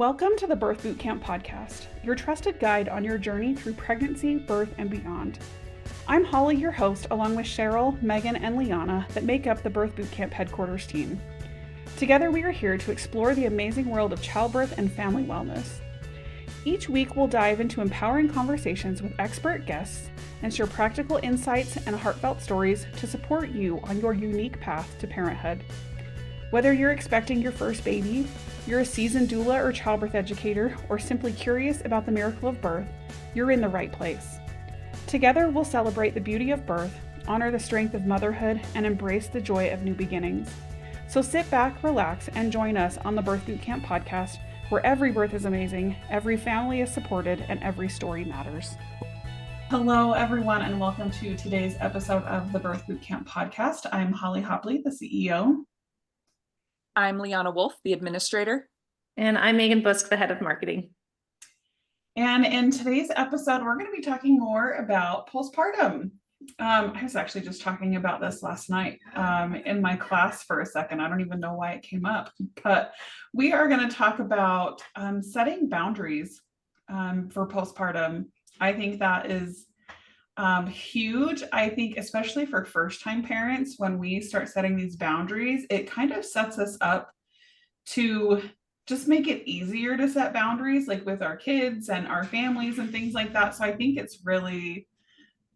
Welcome to the Birth Bootcamp podcast, your trusted guide on your journey through pregnancy, birth, and beyond. I'm Hollie, your host, along with Cheryl, Megan, and Liana that make up the Birth Bootcamp headquarters team. Together, we are here to explore the amazing world of childbirth and family wellness. Each week, we'll dive into empowering conversations with expert guests and share practical insights and heartfelt stories to support you on your unique path to parenthood. Whether you're expecting your first baby, you're a seasoned doula or childbirth educator, or simply curious about the miracle of birth, you're in the right place. Together, we'll celebrate the beauty of birth, honor the strength of motherhood, and embrace the joy of new beginnings. So sit back, relax, and join us on the Birth Bootcamp podcast, where every birth is amazing, every family is supported, and every story matters. Hello, everyone, and welcome to today's episode of the Birth Bootcamp podcast. I'm Hollie Hopley, the CEO. I'm Liana Wolf, the administrator. And I'm Megan Busk, the head of marketing. And in today's episode, we're going to be talking more about postpartum. I was actually just talking about this last night in my class for a second. I don't even know why it came up, but we are going to talk about setting boundaries for postpartum. I think that is huge. I think especially for first-time parents, when we start setting these boundaries, it kind of sets us up to just make it easier to set boundaries, like with our kids and our families and things like that. So I think it's really,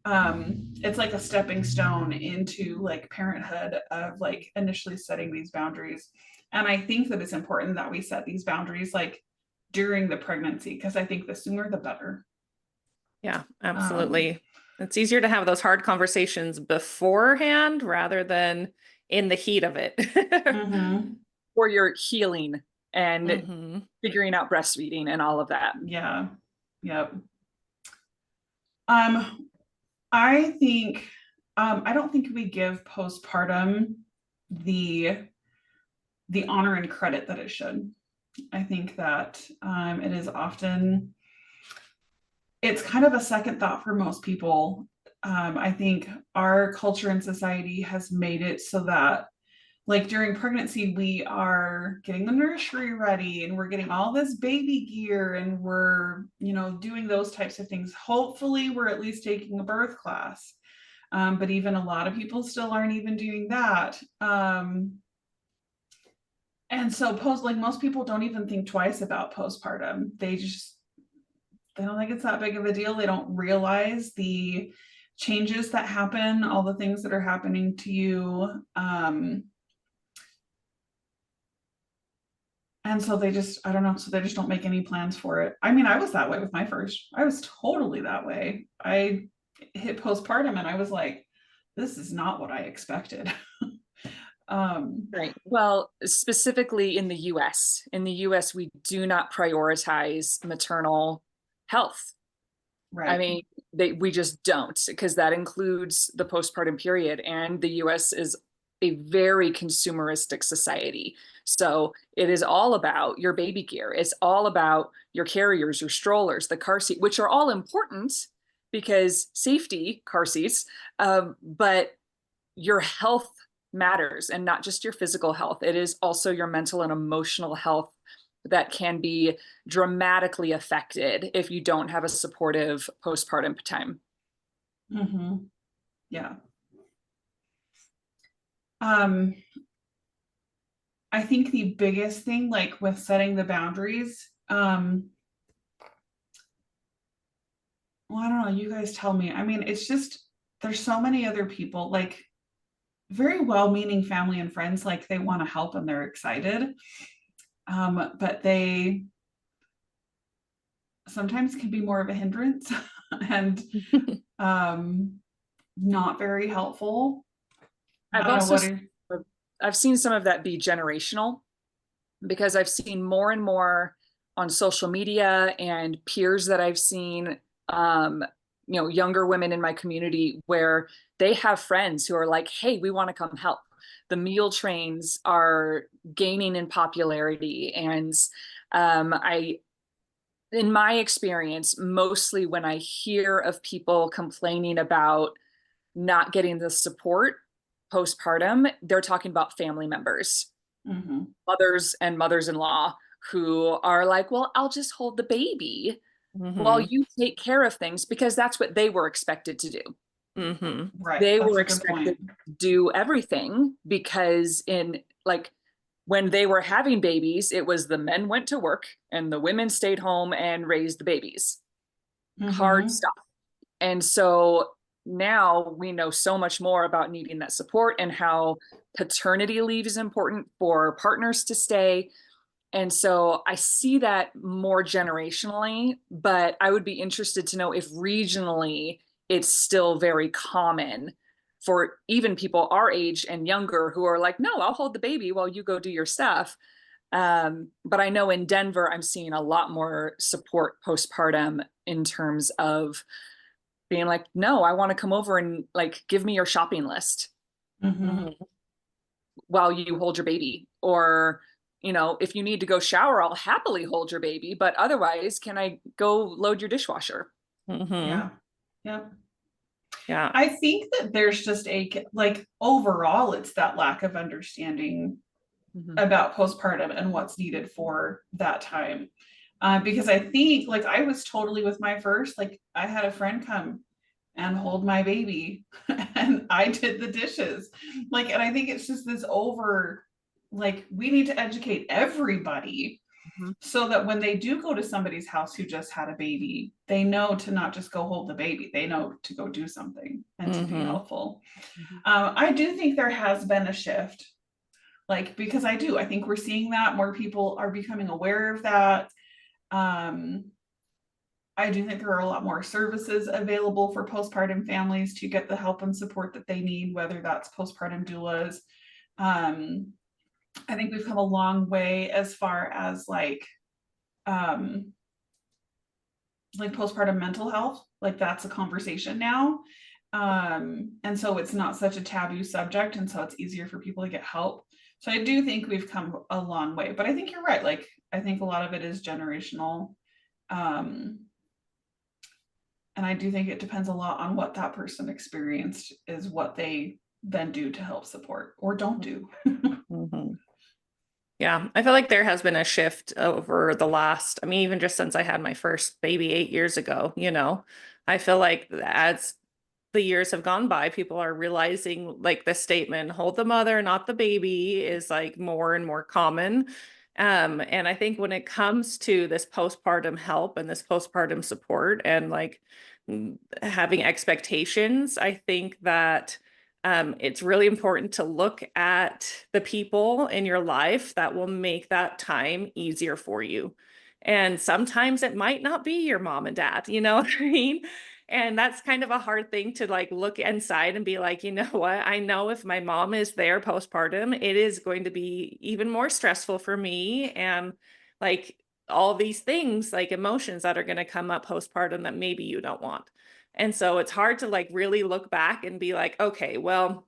it's like a stepping stone into like parenthood of like initially setting these boundaries. And I think that it's important that we set these boundaries like during the pregnancy, because I think the sooner the better. Yeah, absolutely. It's easier to have those hard conversations beforehand rather than in the heat of it. Or you're healing and figuring out breastfeeding and all of that. Yeah. Yep. I think, I don't think we give postpartum the honor and credit that it should. I think that it is often, it's kind of a second thought for most people. I think our culture and society has made it so that like during pregnancy, we are getting the nursery ready and we're getting all this baby gear and we're, doing those types of things. Hopefully we're at least taking a birth class. But even a lot of people still aren't even doing that. And so most people don't even think twice about postpartum. They don't think it's that big of a deal. They don't realize the changes that happen, all the things that are happening to you. And so they just, I don't know, so they just don't make any plans for it. I mean, I was that way with my first. I was totally that way. I hit postpartum and I was like, this is not what I expected. Right. Well, specifically in the US. In the US, we do not prioritize maternal health. Right. I mean, we just don't, because that includes the postpartum period, and the US is a very consumeristic society. So it is all about your baby gear. It's all about your carriers, your strollers, the car seat, which are all important because safety, car seats, but your health matters, and not just your physical health. It is also your mental and emotional health that can be dramatically affected if you don't have a supportive postpartum time. Yeah. I think the biggest thing, like with setting the boundaries, well, I don't know, you guys tell me. I mean, it's just, there's so many other people, like very well-meaning family and friends, like they want to help and they're excited. But they sometimes can be more of a hindrance and not very helpful. I've seen some of that be generational, because I've seen more and more on social media and peers that I've seen, younger women in my community where they have friends who are like, hey, we want to come help. The meal trains are gaining in popularity. And in my experience, mostly when I hear of people complaining about not getting the support postpartum, they're talking about family members, mothers and mothers-in-law who are like, well, I'll just hold the baby while Mm-hmm. you take care of things, because that's what they were expected to do. Mm-hmm. Right. They That's were a good point. expected to do everything, because in like when they were having babies, it was the men went to work and the women stayed home and raised the babies. Hard Mhm. stuff. And so now we know so much more about needing that support, and how paternity leave is important for partners to stay. And so I see that more generationally, but I would be interested to know if regionally it's still very common for even people our age and younger who are like, no, I'll hold the baby while you go do your stuff. But I know in Denver, I'm seeing a lot more support postpartum in terms of being like, no, I want to come over and like give me your shopping list Mhm. while you hold your baby. Or, you know, if you need to go shower, I'll happily hold your baby, but otherwise, can I go load your dishwasher? Mm-hmm. Yeah. Yep. Yeah. I think that there's just like overall, it's that lack of understanding Mhm. about postpartum and what's needed for that time. Because I think like I was totally with my first, like I had a friend come and hold my baby and I did the dishes. Like, and I think it's just this like we need to educate everybody Mhm. so that when they do go to somebody's house who just had a baby, they know to not just go hold the baby, they know to go do something and to be Mm-hmm. helpful. Mhm. I do think there has been a shift, like, because I think we're seeing that more people are becoming aware of that. Um, I do think there are a lot more services available for postpartum families to get the help and support that they need, whether that's postpartum doulas. Um, I think we've come a long way as far as um, like postpartum mental health, like that's a conversation now. And so it's not such a taboo subject, and so it's easier for people to get help. So I do think we've come a long way, but I think you're right. Like I think a lot of it is generational. Um, and I do think it depends a lot on what that person experienced is what they then do to help support or don't do. Mm-hmm. Yeah, I feel like there has been a shift over the last, I mean, even just since I had my first baby 8 years ago, I feel like as the years have gone by, people are realizing like the statement, hold the mother, not the baby, is like more and more common. And I think when it comes to this postpartum help and this postpartum support and like having expectations, I think that it's really important to look at the people in your life that will make that time easier for you. And sometimes it might not be your mom and dad, you know what I mean? And that's kind of a hard thing to like look inside and be like, you know what? I know if my mom is there postpartum, it is going to be even more stressful for me. And like all these things, like emotions that are going to come up postpartum that maybe you don't want. And so it's hard to like really look back and be like, okay, well,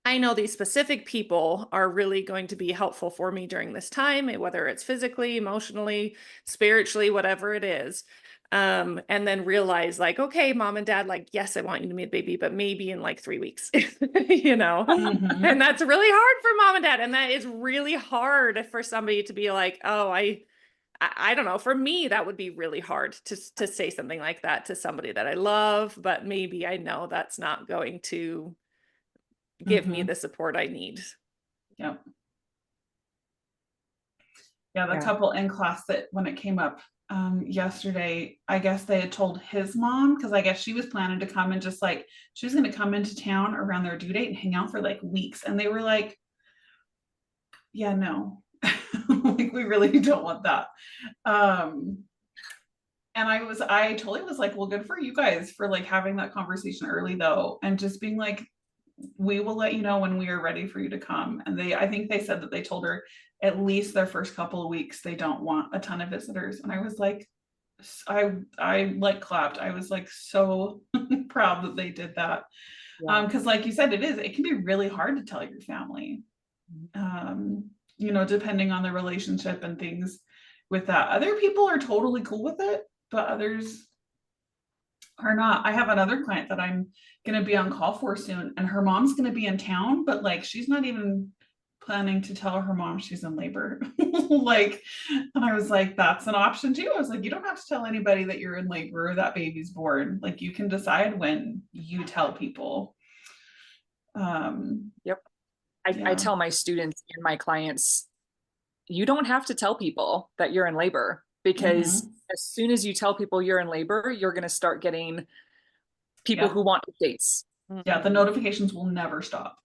I know these specific people are really going to be helpful for me during this time, whether it's physically, emotionally, spiritually, whatever it is. And then realize like, okay, mom and dad, like, yes, I want you to meet a baby, but maybe in like 3 weeks, and Mhm. that's really hard for mom and dad. And that is really hard for somebody to be like, oh, I don't know. For me, that would be really hard to say something like that to somebody that I love, but maybe I know that's not going to give me Mhm. the support I need. Yep. Yeah, the Yeah. couple in class that when it came up yesterday, I guess they had told his mom, because I guess she was planning to come and just like she was going to come into town around their due date and hang out for like weeks. And they were like, yeah, no, like we really don't want that. Um, and I totally was like, well, good for you guys for like having that conversation early though, and just being like, we will let you know when we are ready for you to come. And I think they said that they told her at least their first couple of weeks they don't want a ton of visitors. And I was like, I like clapped. I was like so proud that they did that. Yeah. Because like you said, it can be really hard to tell your family. Depending on the relationship and things with that. Other people are totally cool with it, but others are not. I have another client that I'm going to be on call for soon, and her mom's going to be in town, but like she's not even planning to tell her mom she's in labor. Like, and I was like, that's an option too. I was like, you don't have to tell anybody that you're in labor or that baby's born. Like, you can decide when you tell people. Yep. Yeah. I tell my students and my clients, you don't have to tell people that you're in labor, because as soon as you tell people you're in labor, you're going to start getting people who want updates. Yeah, the notifications will never stop.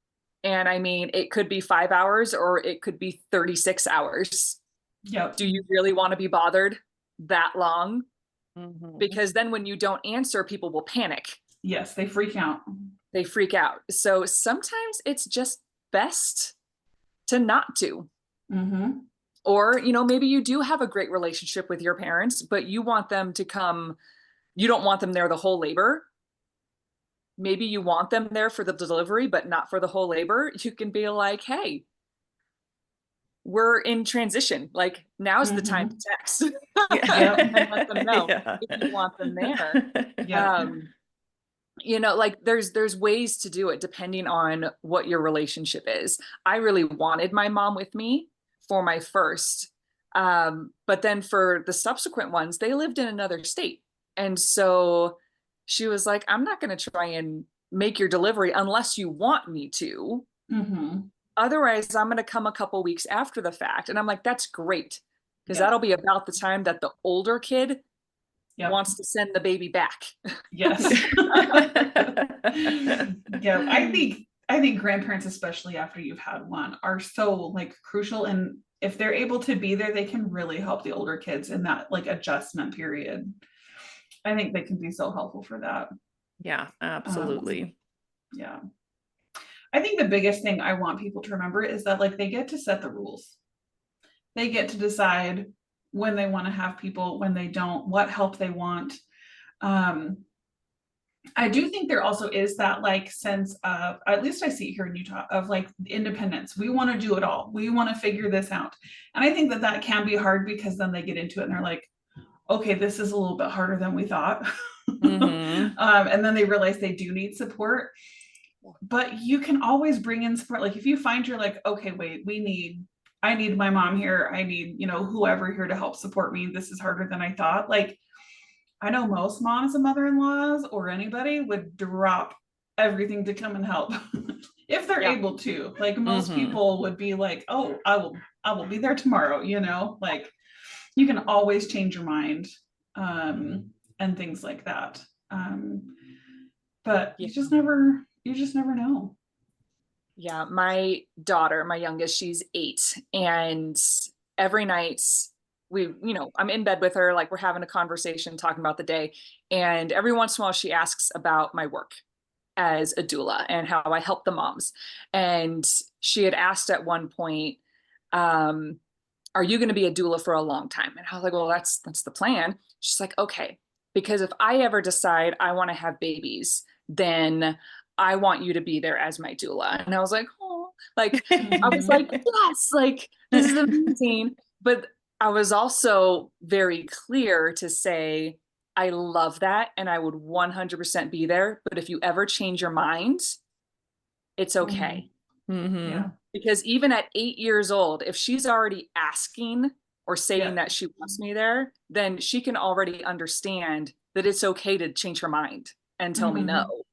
And I mean, it could be 5 hours or it could be 36 hours. Yep. Do you really want to be bothered that long? Because then when you don't answer, people will panic. Yes, they freak out. They freak out. So sometimes it's just best to not to. Or, you know, maybe you do have a great relationship with your parents, but you want them to come, you don't want them there the whole labor. Maybe you want them there for the delivery, but not for the whole labor. You can be like, hey, we're in transition. Like, now's the time to text. And let them know if you want them there. You know, like there's ways to do it depending on what your relationship is. I really wanted my mom with me for my first, but then for the subsequent ones, they lived in another state. And so she was like, I'm not going to try and make your delivery unless you want me to. Otherwise, I'm going to come a couple weeks after the fact. And I'm like, that's great. Because that'll be about the time that the older kid wants to send the baby back. Yes. Yeah. I think grandparents, especially after you've had one, are so like crucial. And if they're able to be there, they can really help the older kids in that like adjustment period. I think they can be so helpful for that. Yeah, absolutely. Yeah. I think the biggest thing I want people to remember is that like they get to set the rules. They get to decide when they want to have people, when they don't, what help they want. I do think there also is that like sense of, at least I see it here in Utah, of like independence. We want to do it all. We want to figure this out. And I think that that can be hard because then they get into it and they're like, okay, this is a little bit harder than we thought. And then they realize they do need support. But you can always bring in support. Like if you find you're like, okay, wait, I need my mom here. I need, you know, whoever here to help support me. This is harder than I thought. Like, I know most moms and mother-in-laws or anybody would drop everything to come and help if they're able to. Like most people would be like, oh, I will be there tomorrow, you know, like you can always change your mind, and things like that. But you just never know. Yeah, my daughter, my youngest, she's 8, and every night I'm in bed with her, like we're having a conversation, talking about the day. And every once in a while she asks about my work as a doula and how I help the moms. And she had asked at one point, are you going to be a doula for a long time? And I was like, well, that's the plan. She's like, okay, because if I ever decide I want to have babies, then I want you to be there as my doula. And I was like, oh, like, I was like, yes, like, this is amazing. But I was also very clear to say, I love that. And I would 100% be there. But if you ever change your mind, it's okay. Yeah. Because even at 8 years old, if she's already asking or saying that she wants me there, then she can already understand that it's okay to change her mind and tell me no,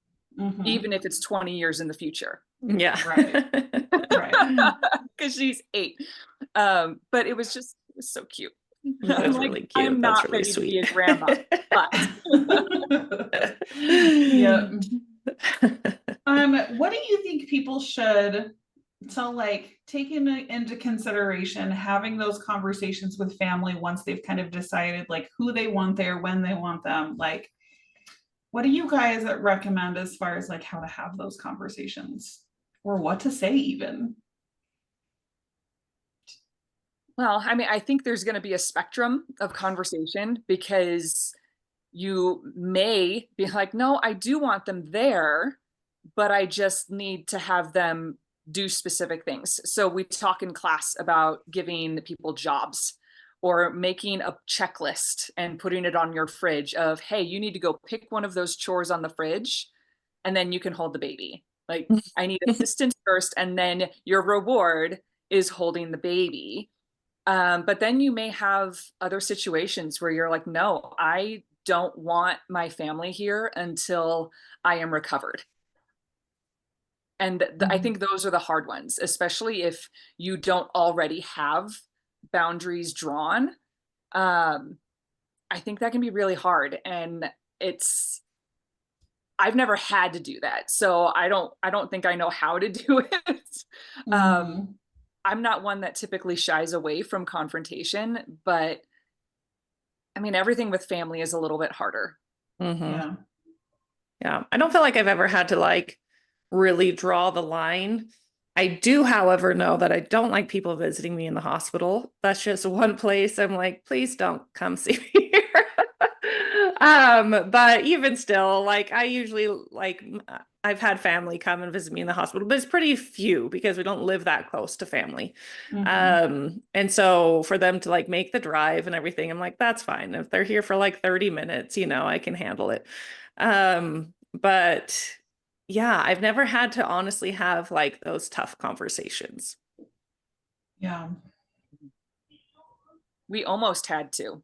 even if it's 20 years in the future. Yeah. Right. Because she's 8. But it was so cute. That's like, really cute. I'm That's not really ready sweet. to be a grandma, but Yeah. What do you think people should, so like taking into consideration having those conversations with family once they've kind of decided like who they want there, when they want them, like what do you guys recommend as far as like how to have those conversations or what to say even? Well, I mean, I think there's going to be a spectrum of conversation because you may be like, no, I do want them there, but I just need to have them do specific things. So we talk in class about giving people jobs or making a checklist and putting it on your fridge of, hey, you need to go pick one of those chores on the fridge and then you can hold the baby. Like I need assistance first and then your reward is holding the baby. But then you may have other situations where you're like, no, I don't want my family here until I am recovered. And I think those are the hard ones, especially if you don't already have boundaries drawn. I think that can be really hard. And I've never had to do that. So I don't think I know how to do it. I'm not one that typically shies away from confrontation, but I mean, everything with family is a little bit harder. Yeah. I don't feel like I've ever had to like really draw the line. I do, however, know that I don't like people visiting me in the hospital. That's just one place I'm like, please don't come see me here. But even still, like I usually like I've had family come and visit me in the hospital, but it's pretty few because we don't live that close to family. And so for them to like make the drive and everything, I'm like, that's fine. If they're here for like 30 minutes, you know, I can handle it. But yeah, I've never had to honestly have like those tough conversations. Yeah. We almost had to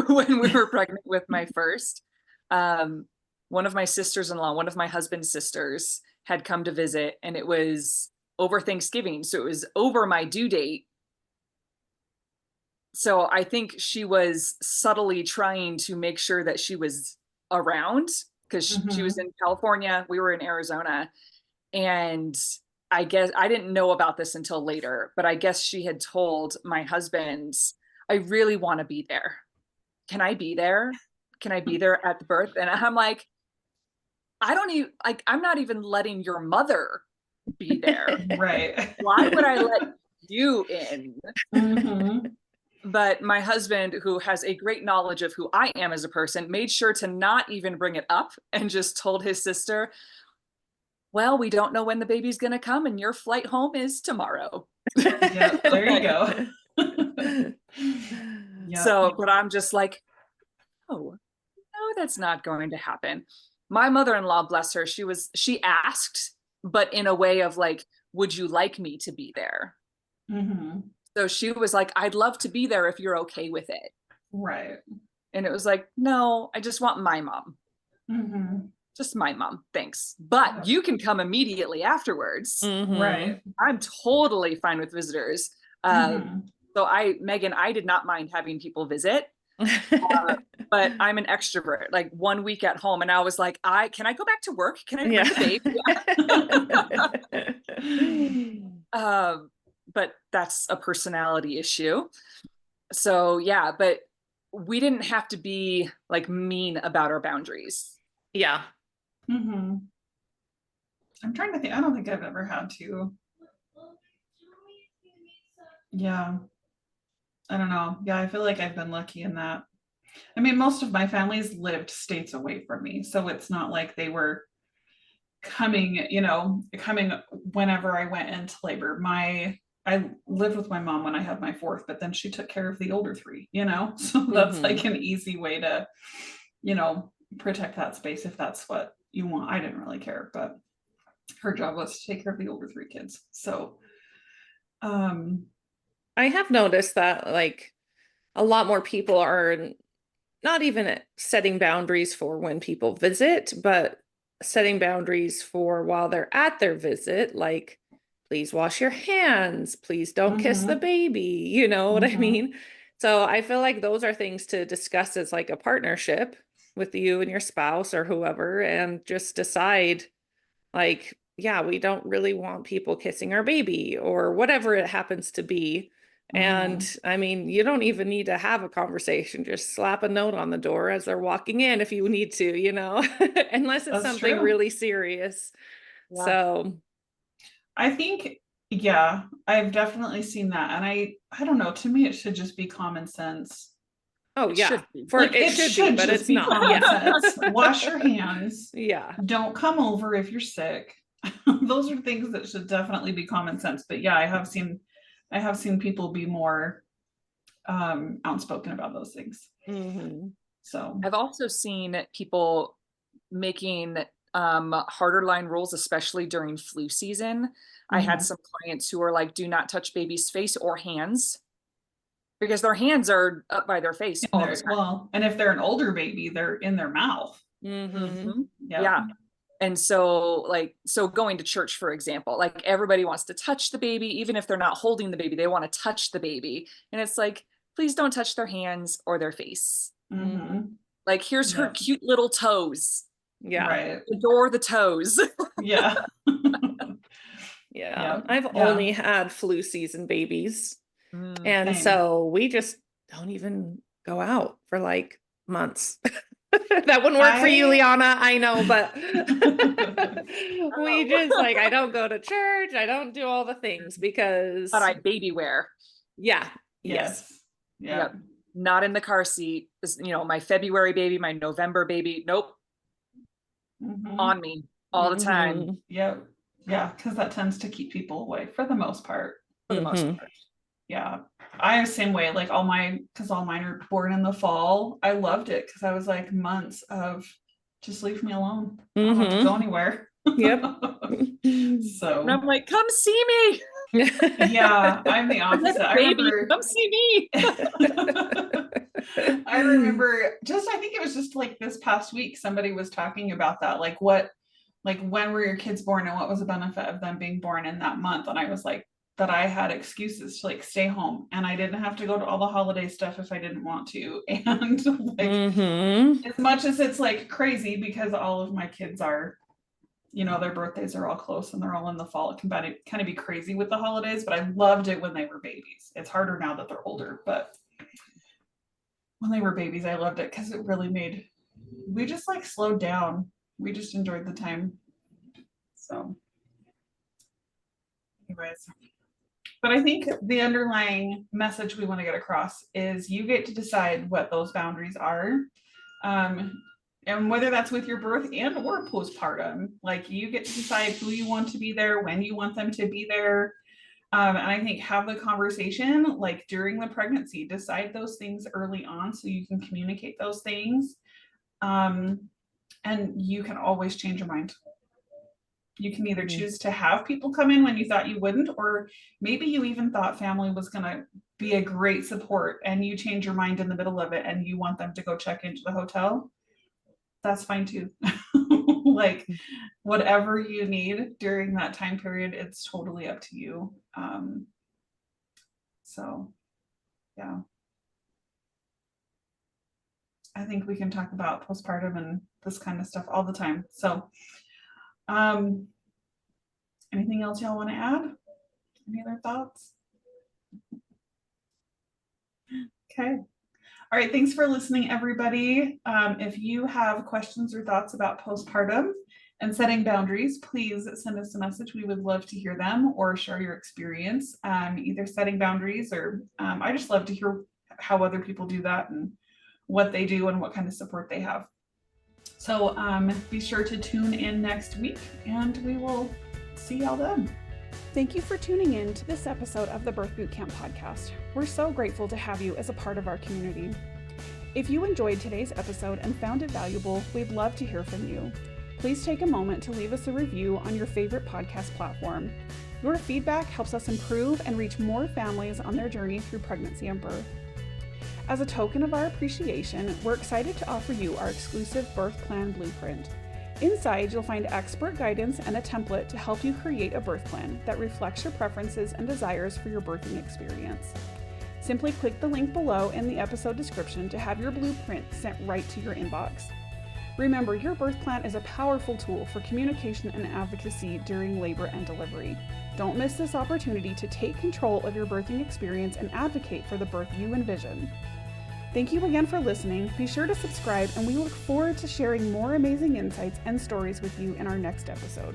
when we were pregnant with my first. One of my sisters-in-law, one of my husband's sisters had come to visit, and it was over Thanksgiving. So it was over my due date. So I think she was subtly trying to make sure that she was around because she was in California, we were in Arizona. And I guess I didn't know about this until later, but I guess she had told my husband, I really want to be there. Can I be there? Can I be there at the birth? And I'm like, I don't even like, I'm not even letting your mother be there. Right. Why would I let you in? But my husband, who has a great knowledge of who I am as a person, made sure to not even bring it up and just told his sister, well, we don't know when the baby's going to come and your flight home is tomorrow. Yeah, there you go. So, but I'm just like, oh, no, that's not going to happen. My mother-in-law, bless her, she asked, but in a way of like, would you like me to be there? So she was like, I'd love to be there if you're okay with it. Right. And it was like, no, I just want my mom. Just my mom, thanks. But you can come immediately afterwards. Right. I'm totally fine with visitors. So Megan, I did not mind having people visit. But I'm an extrovert, like 1 week at home. And I was like, can I go back to work? Can I bring the baby? But that's a personality issue. So yeah, but we didn't have to be like mean about our boundaries. Yeah. I'm trying to think. I don't think I've ever had to. Yeah. I don't know. Yeah, I feel like I've been lucky in that. I mean, most of my family's lived states away from me. So it's not like they were coming whenever I went into labor. I lived with my mom when I had my fourth, but then she took care of the older three, so that's like an easy way to, protect that space if that's what you want. I didn't really care, but her job was to take care of the older three kids. So, I have noticed that like a lot more people are not even setting boundaries for when people visit, but setting boundaries for while they're at their visit, like please wash your hands, please don't kiss the baby, you know what I mean? So I feel like those are things to discuss as like a partnership with you and your spouse or whoever, and just decide like, yeah, we don't really want people kissing our baby or whatever it happens to be. And I mean, you don't even need to have a conversation, just slap a note on the door as they're walking in if you need to, unless it's something really serious. Yeah. So I think, yeah, I've definitely seen that. And I don't know, to me, it should just be common sense. Oh, yeah. It should be, but it's not. Common sense. Wash your hands. Yeah. Don't come over if you're sick. Those are things that should definitely be common sense. But yeah, I have seen people be more outspoken about those things. So I've also seen people making harder line rules, especially during flu season. I had some clients who were like, do not touch baby's face or hands, because their hands are up by their face all the time. Well, and if they're an older baby, they're in their mouth. Yeah. And so going to church, for example, like everybody wants to touch the baby, even if they're not holding the baby, they want to touch the baby. And it's like, please don't touch their hands or their face. Like, here's her cute little toes. Yeah. Right. Adore the toes. Yeah. I've only had flu season babies. And so we just don't even go out for like months. That wouldn't work for you, Liana. I know, but we just like, I don't go to church. I don't do all the things because. But I baby wear. Yeah. Yes. Yeah. Not in the car seat. You know, my February baby, my November baby. Nope. On me all the time. Yep. Yeah. Because that tends to keep people away for the most part. Yeah. I am the same way, like because all mine are born in the fall. I loved it because I was like months of just leave me alone. I don't have to go anywhere. Yep. So and I'm like, come see me. Yeah, I'm the opposite. I remember, come see me. I remember I think it was just like this past week, somebody was talking about that. Like when were your kids born and what was the benefit of them being born in that month? And I was like, that I had excuses to like stay home and I didn't have to go to all the holiday stuff if I didn't want to. And like, as much as it's like crazy because all of my kids are, you know, their birthdays are all close and they're all in the fall. It can kind of be crazy with the holidays, but I loved it when they were babies. It's harder now that they're older, but when they were babies, I loved it because it really we just like slowed down. We just enjoyed the time. So anyways. But I think the underlying message we want to get across is you get to decide what those boundaries are. And whether that's with your birth and or postpartum, like you get to decide who you want to be there, when you want them to be there. And I think have the conversation like during the pregnancy, decide those things early on so you can communicate those things. And you can always change your mind. You can either choose to have people come in when you thought you wouldn't, or maybe you even thought family was going to be a great support and you change your mind in the middle of it and you want them to go check into the hotel. That's fine too. Like whatever you need during that time period, it's totally up to you. So yeah. I think we can talk about postpartum and this kind of stuff all the time. So anything else y'all want to add? Any other thoughts? Okay. All right. Thanks for listening, everybody. If you have questions or thoughts about postpartum and setting boundaries, please send us a message. We would love to hear them or share your experience, either setting boundaries or I just love to hear how other people do that and what they do and what kind of support they have. So be sure to tune in next week and we will see y'all then. Thank you for tuning in to this episode of the Birth Boot Camp podcast. We're so grateful to have you as a part of our community. If you enjoyed today's episode and found it valuable, we'd love to hear from you. Please take a moment to leave us a review on your favorite podcast platform. Your feedback helps us improve and reach more families on their journey through pregnancy and birth. As a token of our appreciation, we're excited to offer you our exclusive birth plan blueprint. Inside, you'll find expert guidance and a template to help you create a birth plan that reflects your preferences and desires for your birthing experience. Simply click the link below in the episode description to have your blueprint sent right to your inbox. Remember, your birth plan is a powerful tool for communication and advocacy during labor and delivery. Don't miss this opportunity to take control of your birthing experience and advocate for the birth you envision. Thank you again for listening. Be sure to subscribe, and we look forward to sharing more amazing insights and stories with you in our next episode.